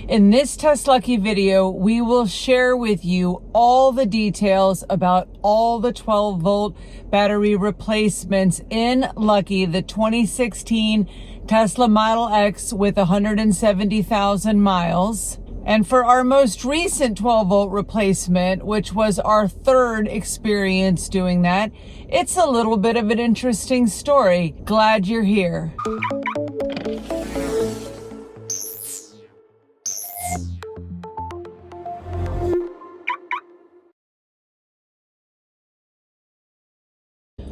In this TesLUCKY video, we will share with you all the details about all the 12-volt battery replacements in Lucky, the 2016 Tesla Model X with 170,000 miles. And for our most recent 12-volt replacement, which was our third experience doing that, it's a little bit of an interesting story. Glad you're here.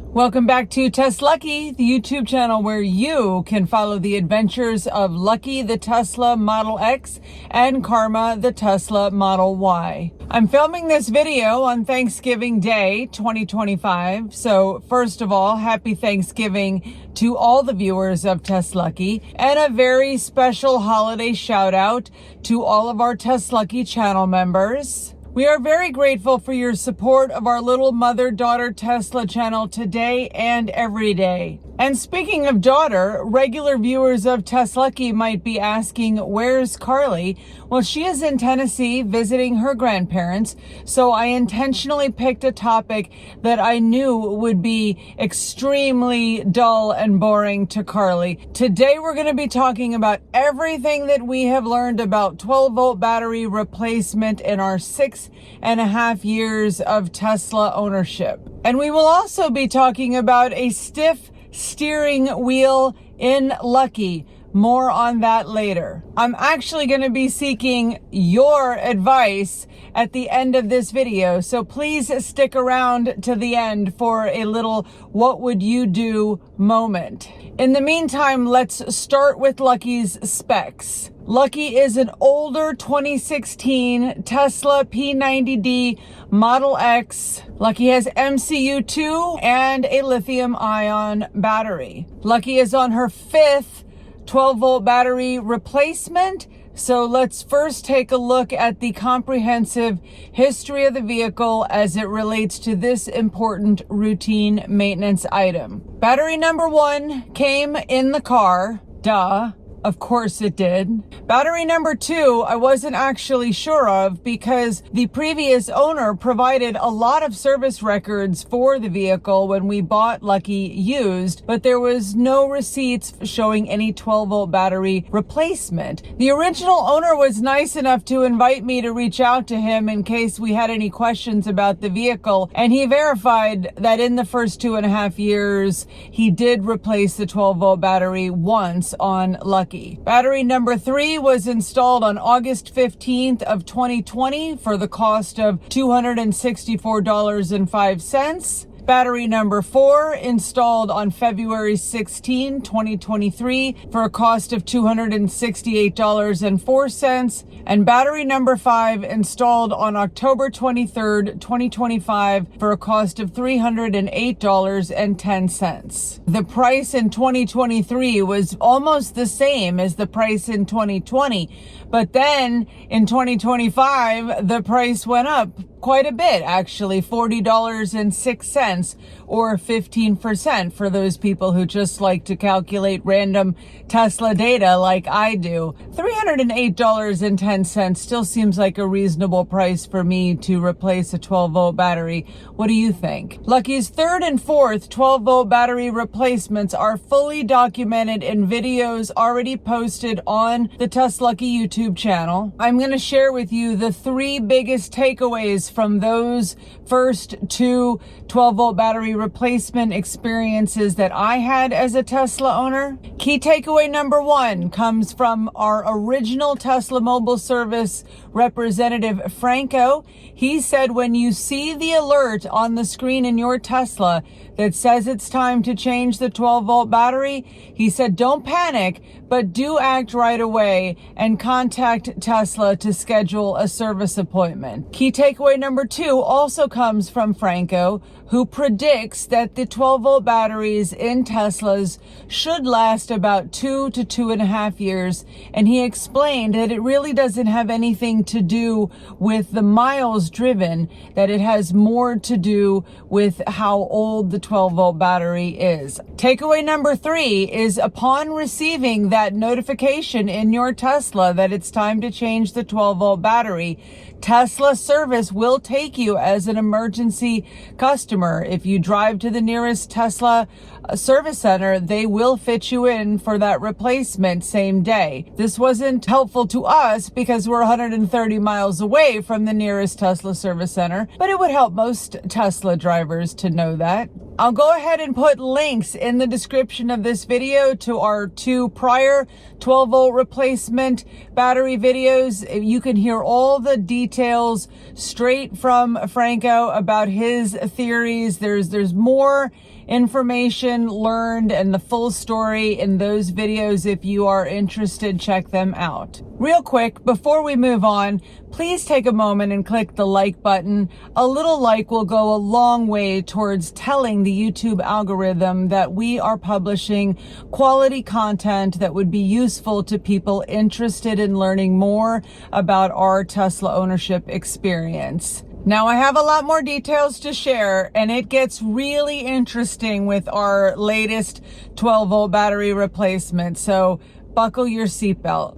Welcome back to TesLUCKY, the YouTube channel where you can follow the adventures of Lucky, the Tesla Model X, and Karma, the Tesla Model Y. I'm filming this video on Thanksgiving Day 2025, so first of all, happy Thanksgiving to all the viewers of TesLUCKY, and a very special holiday shout out to all of our TesLUCKY channel members. We are very grateful for your support of our little mother-daughter Tesla channel today and every day. And speaking of daughter, regular viewers of TesLUCKY might be asking, where's Carly? Well, she is in Tennessee visiting her grandparents, so I intentionally picked a topic that I knew would be extremely dull and boring to Carly. Today, we're going to be talking about everything that we have learned about 12-volt battery replacement in our 6.5 years of Tesla ownership. And we will also be talking about a stiff steering wheel in Lucky. More on that later. I'm actually going to be seeking your advice at the end of this video, so please stick around to the end for a little what would you do moment. In the meantime, let's start with Lucky's specs. Lucky is an older 2016 Tesla P90D Model X. Lucky has MCU2 and a lithium-ion battery. Lucky is on her fifth 12-volt battery replacement. So let's first take a look at the comprehensive history of the vehicle as it relates to this important routine maintenance item. Battery number 1 came in the car. Duh. Of course it did. Battery number 2, I wasn't actually sure of because the previous owner provided a lot of service records for the vehicle when we bought Lucky used, but there was no receipts showing any 12-volt battery replacement. The original owner was nice enough to invite me to reach out to him in case we had any questions about the vehicle, and he verified that in the first 2.5 years, he did replace the 12-volt battery once on Lucky. Battery number 3 was installed on August 15th of 2020 for the cost of $264.05. Battery number 4 installed on February 16, 2023 for a cost of $268.04. And battery number 5 installed on October 23rd, 2025 for a cost of $308.10. The price in 2023 was almost the same as the price in 2020, but then in 2025, the price went up quite a bit, actually, $40.06 or 15% for those people who just like to calculate random Tesla data like I do. $308.10 still seems like a reasonable price for me to replace a 12-volt battery. What do you think? Lucky's third and fourth 12-volt battery replacements are fully documented in videos already posted on the TesLUCKY YouTube channel. I'm going to share with you the 3 biggest takeaways from those first 2 12-volt battery replacement experiences that I had as a Tesla owner. Key takeaway number 1 comes from our original Tesla mobile service representative, Franco. He said, when you see the alert on the screen in your Tesla that says it's time to change the 12-volt battery, he said, don't panic, but do act right away and contact Tesla to schedule a service appointment. Key takeaway number 2 also comes from Franco, who predicts that the 12-volt batteries in Teslas should last about 2 to 2.5 years, and he explained that it really doesn't have anything to do with the miles driven, that it has more to do with how old the 12-volt battery is. Takeaway number 3 is upon receiving that notification in your Tesla that it's time to change the 12-volt battery, Tesla service will take you as an emergency customer. If you drive to the nearest Tesla service center, they will fit you in for that replacement same day. This wasn't helpful to us because we're 130 miles away from the nearest Tesla service center, but it would help most Tesla drivers to know that. I'll go ahead and put links in the description of this video to our 2 prior 12-volt replacement battery videos. You can hear all the details straight from Franco about his theories. There's more information learned and the full story in those videos. If you are interested, check them out. Real quick, before we move on, please take a moment and click the like button. A little like will go a long way towards telling the YouTube algorithm that we are publishing quality content that would be useful to people interested in learning more about our Tesla ownership experience. Now, I have a lot more details to share, and it gets really interesting with our latest 12-volt battery replacement, so buckle your seatbelt.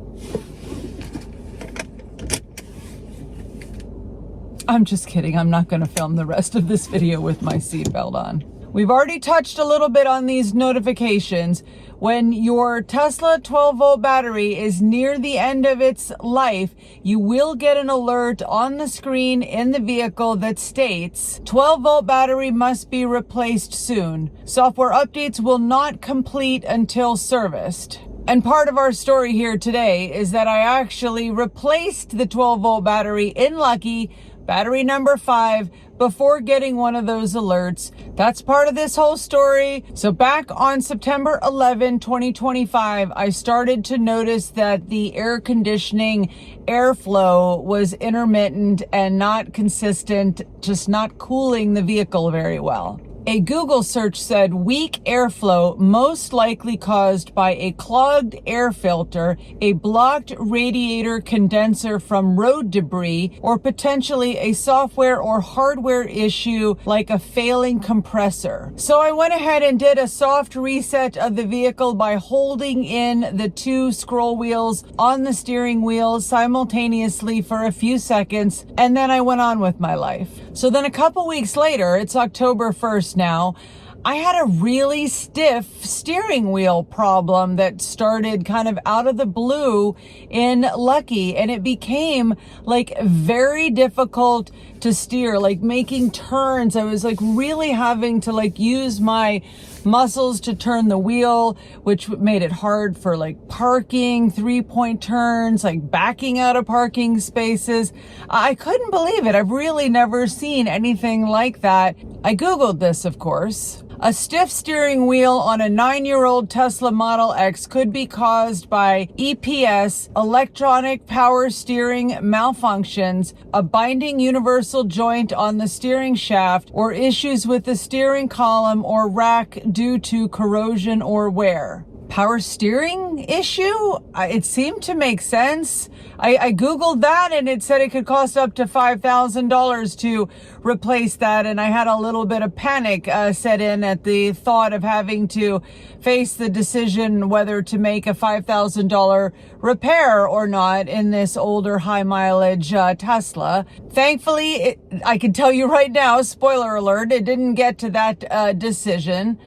I'm just kidding. I'm not going to film the rest of this video with my seatbelt on. We've already touched a little bit on these notifications. When your Tesla 12-volt battery is near the end of its life, you will get an alert on the screen in the vehicle that states 12-volt battery must be replaced soon. Software updates will not complete until serviced. And part of our story here today is that I actually replaced the 12-volt battery in Lucky, battery number 5, before getting one of those alerts. That's part of this whole story. So back on September 11, 2025, I started to notice that the air conditioning airflow was intermittent and not consistent, just not cooling the vehicle very well. A Google search said weak airflow most likely caused by a clogged air filter, a blocked radiator condenser from road debris, or potentially a software or hardware issue like a failing compressor. So I went ahead and did a soft reset of the vehicle by holding in the 2 scroll wheels on the steering wheel simultaneously for a few seconds, and then I went on with my life. So then a couple weeks later, it's October 1st now, I had a really stiff steering wheel problem that started kind of out of the blue in Lucky, and it became like very difficult to steer, like making turns. I was like really having to like use my muscles to turn the wheel, which made it hard for like parking, 3-point turns, like backing out of parking spaces. I couldn't believe it. I've really never seen anything like that. I Googled this, of course. A stiff steering wheel on a 9-year-old Tesla Model X could be caused by EPS, electronic power steering malfunctions, a binding universal joint on the steering shaft, or issues with the steering column or rack due to corrosion or wear. Power steering issue? It seemed to make sense. I Googled that and it said it could cost up to $5,000 to replace that. And I had a little bit of panic set in at the thought of having to face the decision whether to make a $5,000 repair or not in this older high mileage Tesla. Thankfully, I can tell you right now, spoiler alert, it didn't get to that decision.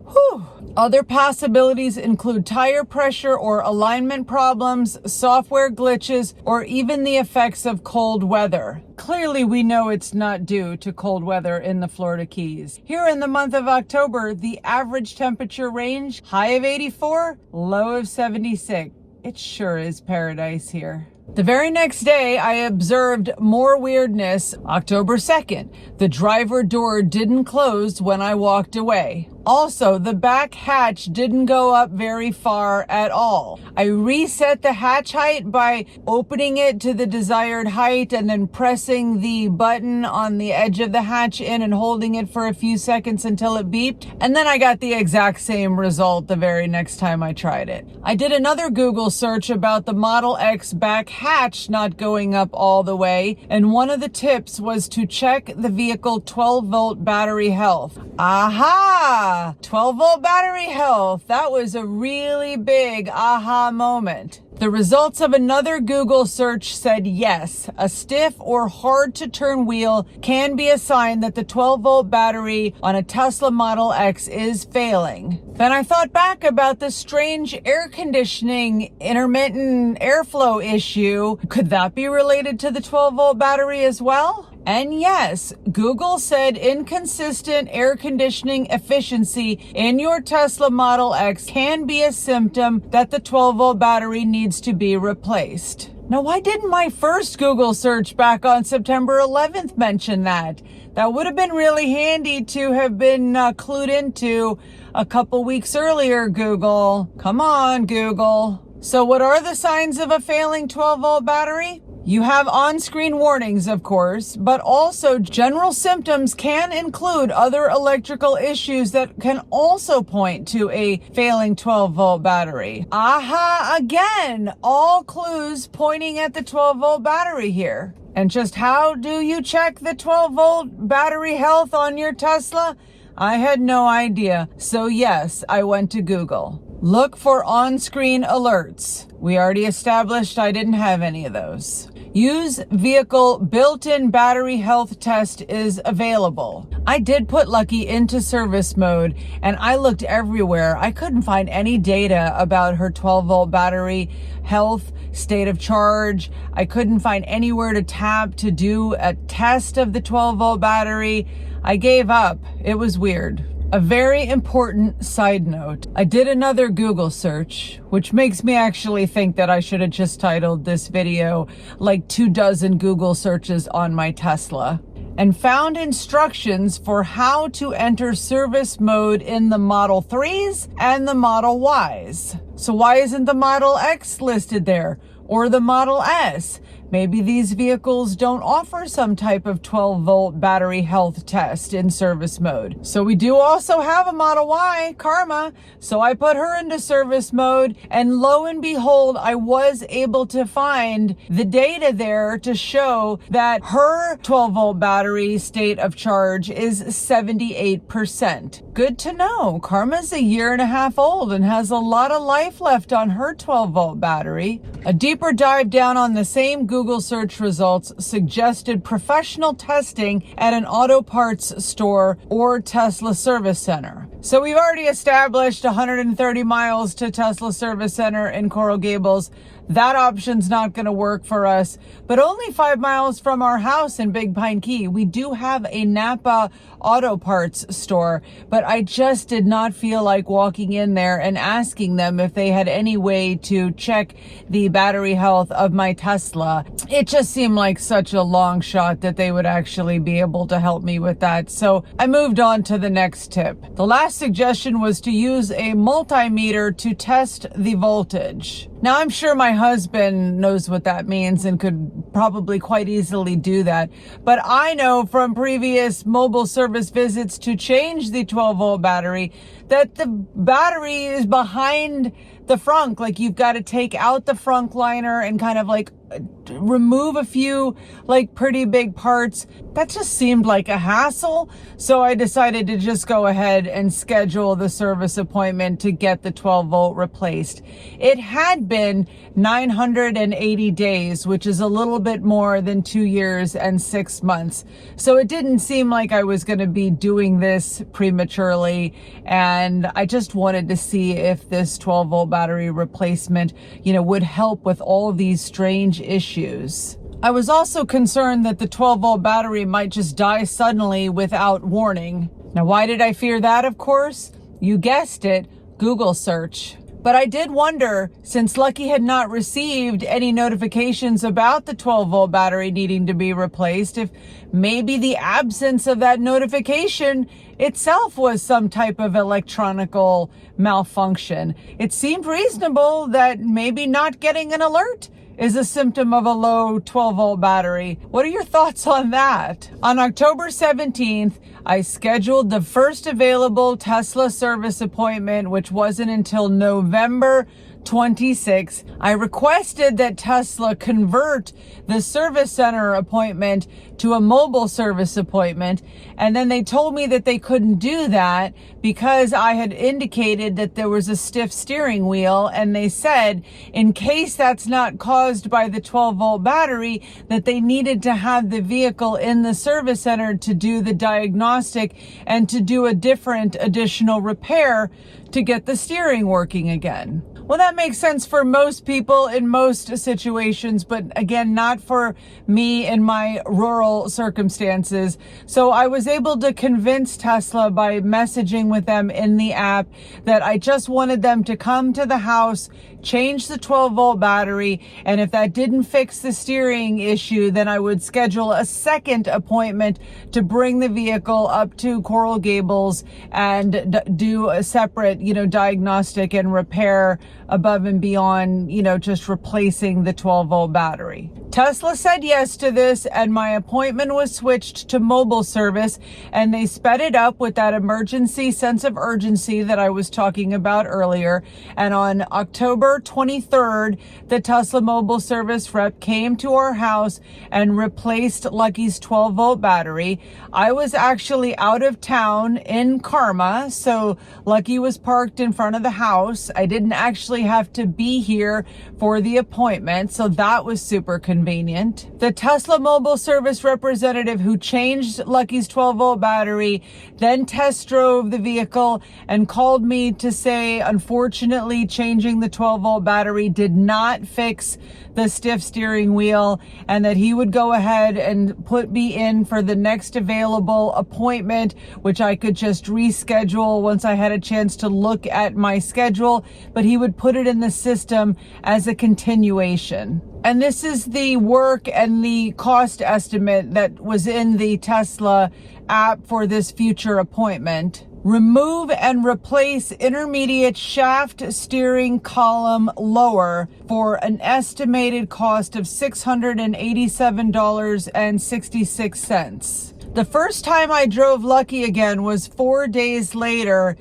Whew. Other possibilities include tire pressure or alignment problems, software glitches, or even the effects of cold weather. Clearly, we know it's not due to cold weather in the Florida Keys. Here in the month of October, the average temperature range, high of 84, low of 76. It sure is paradise here. The very next day, I observed more weirdness. October 2nd, the driver door didn't close when I walked away. Also, the back hatch didn't go up very far at all. I reset the hatch height by opening it to the desired height and then pressing the button on the edge of the hatch in and holding it for a few seconds until it beeped. And then I got the exact same result the very next time I tried it. I did another Google search about the Model X back hatch not going up all the way, and one of the tips was to check the vehicle 12-volt battery health. Aha! 12-volt battery health. That was a really big aha moment. The results of another Google search said yes, a stiff or hard to turn wheel can be a sign that the 12-volt battery on a Tesla Model X is failing. Then I thought back about the strange air conditioning intermittent airflow issue. Could that be related to the 12-volt battery as well? And yes, Google said inconsistent air conditioning efficiency in your Tesla Model X can be a symptom that the 12-volt battery needs to be replaced. Now, why didn't my first Google search back on September 11th mention that? That would have been really handy to have been clued into a couple weeks earlier, Google. Come on, Google. So what are the signs of a failing 12-volt battery? You have on-screen warnings, of course, but also general symptoms can include other electrical issues that can also point to a failing 12-volt battery. Aha, again, all clues pointing at the 12-volt battery here. And just how do you check the 12-volt battery health on your Tesla? I had no idea. So yes, I went to Google. Look for on-screen alerts. We already established I didn't have any of those. Use vehicle built-in battery health test is available. I did put Lucky into service mode and I looked everywhere. I couldn't find any data about her 12-volt battery health, state of charge. I couldn't find anywhere to tap to do a test of the 12-volt battery. I gave up. It was weird. A very important side note, I did another Google search, which makes me actually think that I should have just titled this video like 24 Google searches on my Tesla, and found instructions for how to enter service mode in the Model 3s and the Model Ys. So why isn't the Model X listed there? Or the Model S? Maybe these vehicles don't offer some type of 12-volt battery health test in service mode. So we do also have a Model Y, Karma, so I put her into service mode, and lo and behold, I was able to find the data there to show that her 12-volt battery state of charge is 78%. Good to know. Karma's a year and a half old and has a lot of life left on her 12-volt battery. A deeper dive down on the same Google search results suggested professional testing at an auto parts store or Tesla service center. So we've already established 130 miles to Tesla service center in Coral Gables. That option's not going to work for us, but only 5 miles from our house in Big Pine Key, we do have a Napa auto parts store, but I just did not feel like walking in there and asking them if they had any way to check the battery health of my Tesla. It just seemed like such a long shot that they would actually be able to help me with that. So I moved on to the next tip. The last suggestion was to use a multimeter to test the voltage. Now, I'm sure my husband knows what that means and could probably quite easily do that. But I know from previous mobile service visits to change the 12-volt battery that the battery is behind the frunk. Like, you've got to take out the frunk liner and kind of like remove a few like pretty big parts. That just seemed like a hassle. So I decided to just go ahead and schedule the service appointment to get the 12-volt replaced. It had been 980 days, which is a little bit more than 2 years and 6 months. So it didn't seem like I was going to be doing this prematurely. And I just wanted to see if this 12-volt battery replacement, would help with all of these strange issues. I was also concerned that the 12-volt battery might just die suddenly without warning. Now, why did I fear that, of course? You guessed it, Google search. But I did wonder, since Lucky had not received any notifications about the 12-volt battery needing to be replaced, if maybe the absence of that notification itself was some type of electronical malfunction. It seemed reasonable that maybe not getting an alert is a symptom of a low 12-volt battery. What are your thoughts on that? On October 17th, I scheduled the first available Tesla service appointment, which wasn't until November 26. I requested that Tesla convert the service center appointment to a mobile service appointment, and then they told me that they couldn't do that because I had indicated that there was a stiff steering wheel, and they said in case that's not caused by the 12-volt battery, that they needed to have the vehicle in the service center to do the diagnostic and to do a different additional repair to get the steering working again. Well, that makes sense for most people in most situations, but again, not for me in my rural circumstances. So I was able to convince Tesla by messaging with them in the app that I just wanted them to come to the house, change the 12-volt battery, and if that didn't fix the steering issue, then I would schedule a second appointment to bring the vehicle up to Coral Gables and do a separate, diagnostic and repair above and beyond, just replacing the 12-volt battery. Tesla said yes to this, and my appointment was switched to mobile service, and they sped it up with that emergency sense of urgency that I was talking about earlier. And on October 23rd, the Tesla mobile service rep came to our house and replaced Lucky's 12-volt battery. I was actually out of town in Karma, so Lucky was parked in front of the house. I didn't actually have to be here for the appointment, so that was super convenient. The Tesla mobile service representative who changed Lucky's 12-volt battery then test drove the vehicle and called me to say, unfortunately, changing the 12-volt battery did not fix the stiff steering wheel, and that he would go ahead and put me in for the next available appointment, which I could just reschedule once I had a chance to look at my schedule, but he would put it in the system as a continuation. And this is the work and the cost estimate that was in the Tesla app for this future appointment. Remove and replace intermediate shaft steering column lower for an estimated cost of $687.66. The first time I drove Lucky again was 4 days later,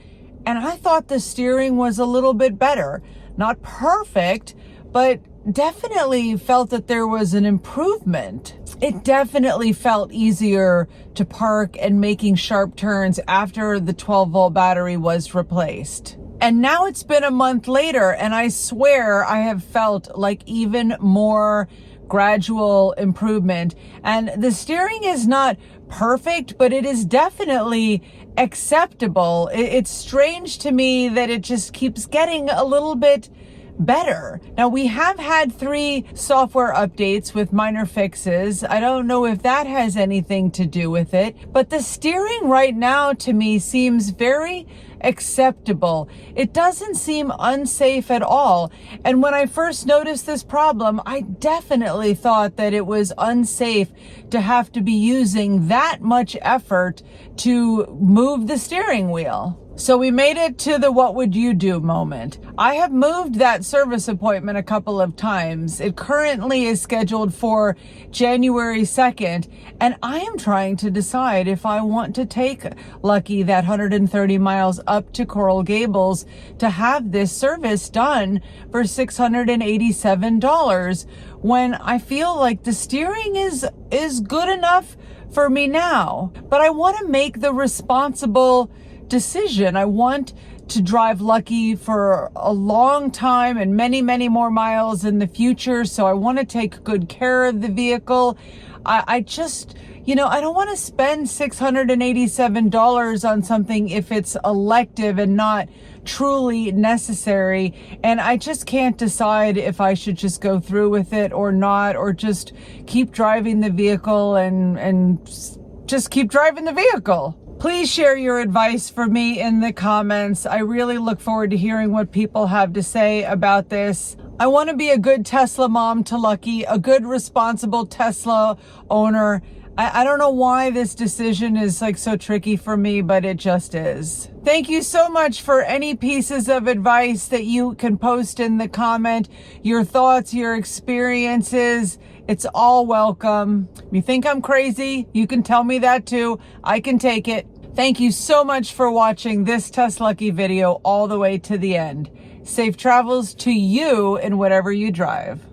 and I thought the steering was a little bit better. Not perfect, but definitely felt that there was an improvement. It definitely felt easier to park and making sharp turns after the 12-volt battery was replaced. And now it's been a month later, and I swear I have felt like even more gradual improvement. And the steering is not perfect, but it is definitely acceptable. It's strange to me that it just keeps getting a little bit better. Now, we have had 3 software updates with minor fixes. I don't know if that has anything to do with it, but the steering right now to me seems very acceptable. It doesn't seem unsafe at all. And when I first noticed this problem, I definitely thought that it was unsafe to have to be using that much effort to move the steering wheel. So we made it to the what would you do moment. I have moved that service appointment a couple of times. It currently is scheduled for January 2nd, and I am trying to decide if I want to take Lucky that 130 miles up to Coral Gables to have this service done for $687 when I feel like the steering is good enough for me now. But I want to make the responsible decision. I want to drive Lucky for a long time and many, many more miles in the future. So I want to take good care of the vehicle. I just, I don't want to spend $687 on something if it's elective and not truly necessary. And I just can't decide if I should just go through with it or not, or just keep driving the vehicle and just keep driving the vehicle. Please share your advice for me in the comments. I really look forward to hearing what people have to say about this. I want to be a good Tesla mom to Lucky, a good responsible Tesla owner. I don't know why this decision is like so tricky for me, but it just is. Thank you so much for any pieces of advice that you can post in the comment, your thoughts, your experiences. It's all welcome. If you think I'm crazy, you can tell me that too. I can take it. Thank you so much for watching this TesLUCKY video all the way to the end. Safe travels to you in whatever you drive.